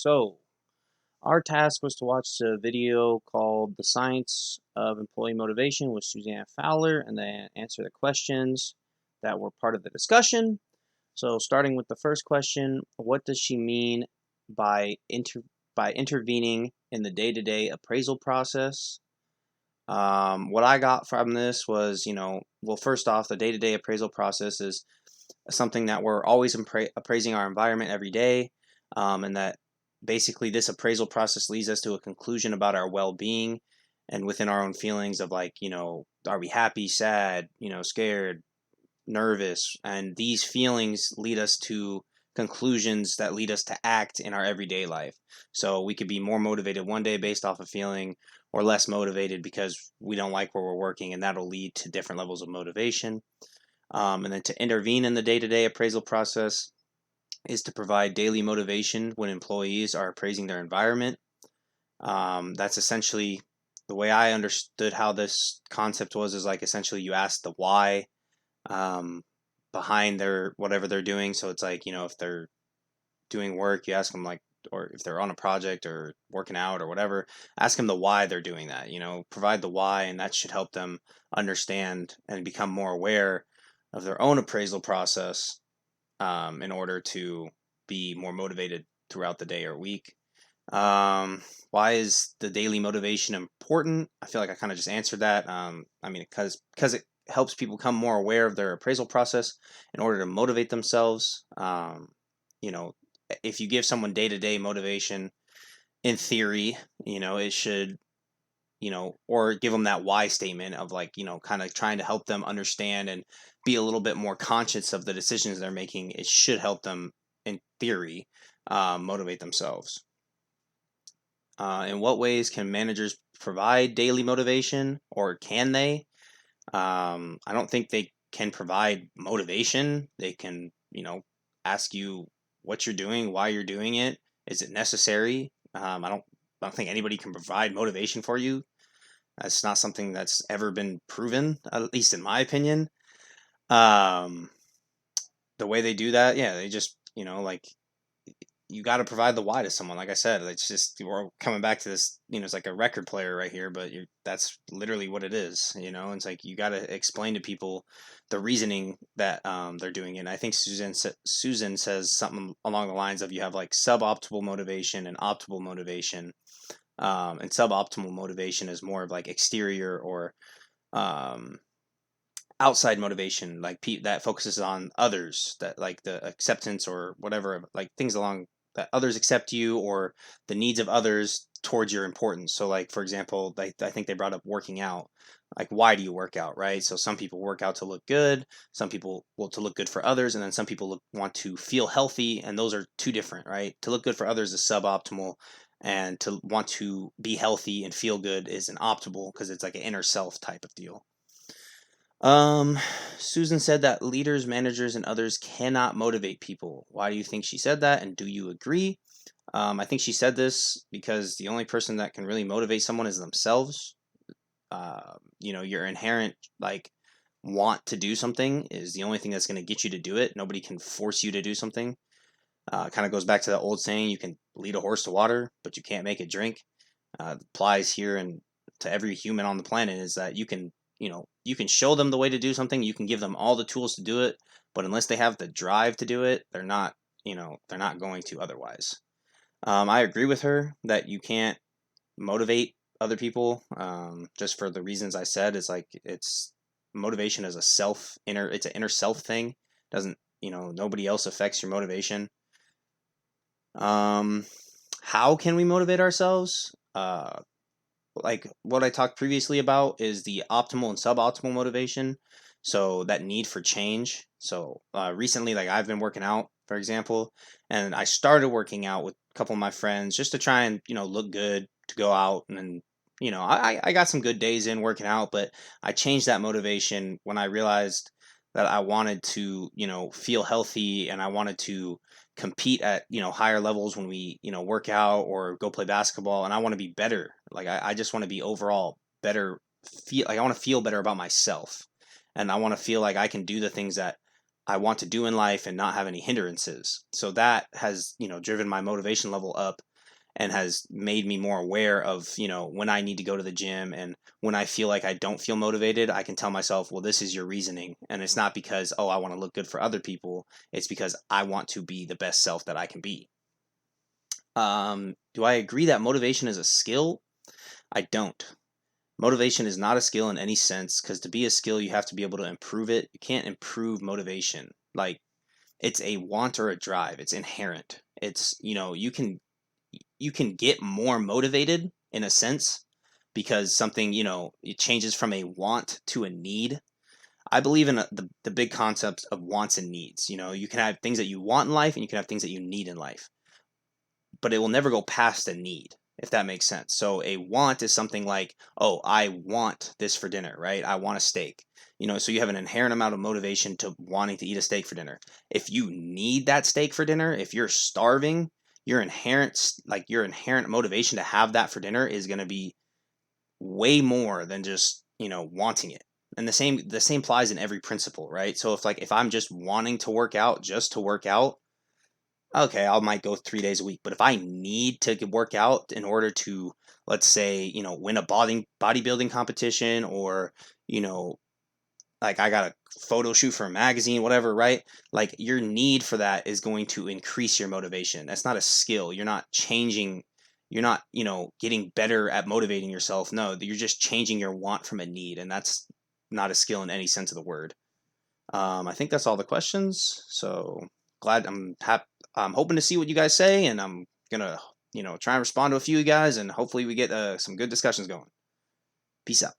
So, our task was to watch a video called The Science of Employee Motivation with Suzanne Fowler and then answer the questions that were part of the discussion. So, starting with the first question, what does she mean by intervening in the day-to-day appraisal process? What I got from this was, well, first off, the day-to-day appraisal process is something that we're always appraising our environment every day, and that basically this appraisal process leads us to a conclusion about our well-being and within our own feelings of like, are we happy, sad, scared, nervous, and these feelings lead us to conclusions that lead us to act in our everyday life. So we could be more motivated one day based off of feeling, or less motivated because we don't like where we're working, and that'll lead to different levels of motivation. And then to intervene in the day-to-day appraisal process is to provide daily motivation when employees are appraising their environment. That's essentially the way I understood how this concept was, is like essentially you ask the why um, behind their whatever they're doing. So it's like, if they're doing work, you ask them like, or if they're on a project or working out or whatever, ask them the why they're doing that, provide the why, and that should help them understand and become more aware of their own appraisal process, in order to be more motivated throughout the day or week. Why is the daily motivation important? I feel like I kind of just answered that. Because it helps people become more aware of their appraisal process in order to motivate themselves. You know, if you give someone day to day motivation, in theory, it should, or give them that why statement of like, kind of trying to help them understand and be a little bit more conscious of the decisions they're making. It should help them, in theory, motivate themselves. In what ways can managers provide daily motivation, or can they? I don't think they can provide motivation. They can, ask you what you're doing, why you're doing it, is it necessary? I don't think anybody can provide motivation for you. That's not something that's ever been proven, at least in my opinion. Um, the way they do that, yeah, they just, like, you got to provide the why to someone. Like I said, it's just, we're coming back to this, it's like a record player right here, but that's literally what it is. It's like you got to explain to people the reasoning that they're doing it. And I think Susan says something along the lines of, you have like suboptimal motivation and optimal motivation. And suboptimal motivation is more of like exterior or um, outside motivation, like that focuses on others, that like the acceptance or whatever, like things along that others accept you, or the needs of others towards your importance. So like, for example, I think they brought up working out. Like, why do you work out, right? So some people work out to look good, some people will to look good for others, and then some people want to feel healthy, and those are two different, right? To look good for others is suboptimal, and to want to be healthy and feel good is an optimal, because it's like an inner self type of deal. Um, Susan said that leaders, managers, and others cannot motivate people. Why do you think she said that, and do you agree? I think she said this because the only person that can really motivate someone is themselves. Your inherent like want to do something is the only thing that's going to get you to do it. Nobody can force you to do something. Kind of goes back to the old saying, you can lead a horse to water, but you can't make it drink. Applies here and to every human on the planet, is that you can show them the way to do something, you can give them all the tools to do it, but unless they have the drive to do it, they're not going to otherwise. I agree with her that you can't motivate other people, just for the reasons I said. It's like, it's motivation is it's an inner self thing. Doesn't, nobody else affects your motivation. um how can we motivate ourselves? Like what I talked previously about is the optimal and suboptimal motivation. So that need for change. So recently, like, I've been working out, for example, and I started working out with a couple of my friends just to try and look good to go out, and then I got some good days in working out, but I changed that motivation when I realized that I wanted to feel healthy, and I wanted to compete at higher levels when we work out or go play basketball, and I want to be better. Like, I just want to be overall better, feel like I want to feel better about myself, and I want to feel like I can do the things that I want to do in life and not have any hindrances. So that has driven my motivation level up, and has made me more aware of, when I need to go to the gym, and when I feel like I don't feel motivated, I can tell myself, well, this is your reasoning. And it's not because, oh, I want to look good for other people. It's because I want to be the best self that I can be. Do I agree that motivation is a skill? I don't. Motivation is not a skill in any sense, because to be a skill, you have to be able to improve it. You can't improve motivation. Like, it's a want or a drive. It's inherent. It's, you can get more motivated in a sense because something, it changes from a want to a need. I believe in the big concept of wants and needs. You can have things that you want in life and you can have things that you need in life, but it will never go past a need, if that makes sense. So a want is something like, oh, I want this for dinner, right? I want a steak. So you have an inherent amount of motivation to wanting to eat a steak for dinner. If you need that steak for dinner, if you're starving, your inherent motivation to have that for dinner is going to be way more than just, wanting it. And the same applies in every principle, right? So if I'm just wanting to work out just to work out, okay, I might go 3 days a week. But if I need to work out in order to, let's say, win a bodybuilding competition, or, you know, like I got a photo shoot for a magazine, whatever, right? Like, your need for that is going to increase your motivation. That's not a skill. You're not changing, you're not, getting better at motivating yourself. No, you're just changing your want from a need. And that's not a skill in any sense of the word. I think that's all the questions. So glad I'm hoping to see what you guys say, and I'm gonna try and respond to a few of you guys, and hopefully we get some good discussions going. Peace out.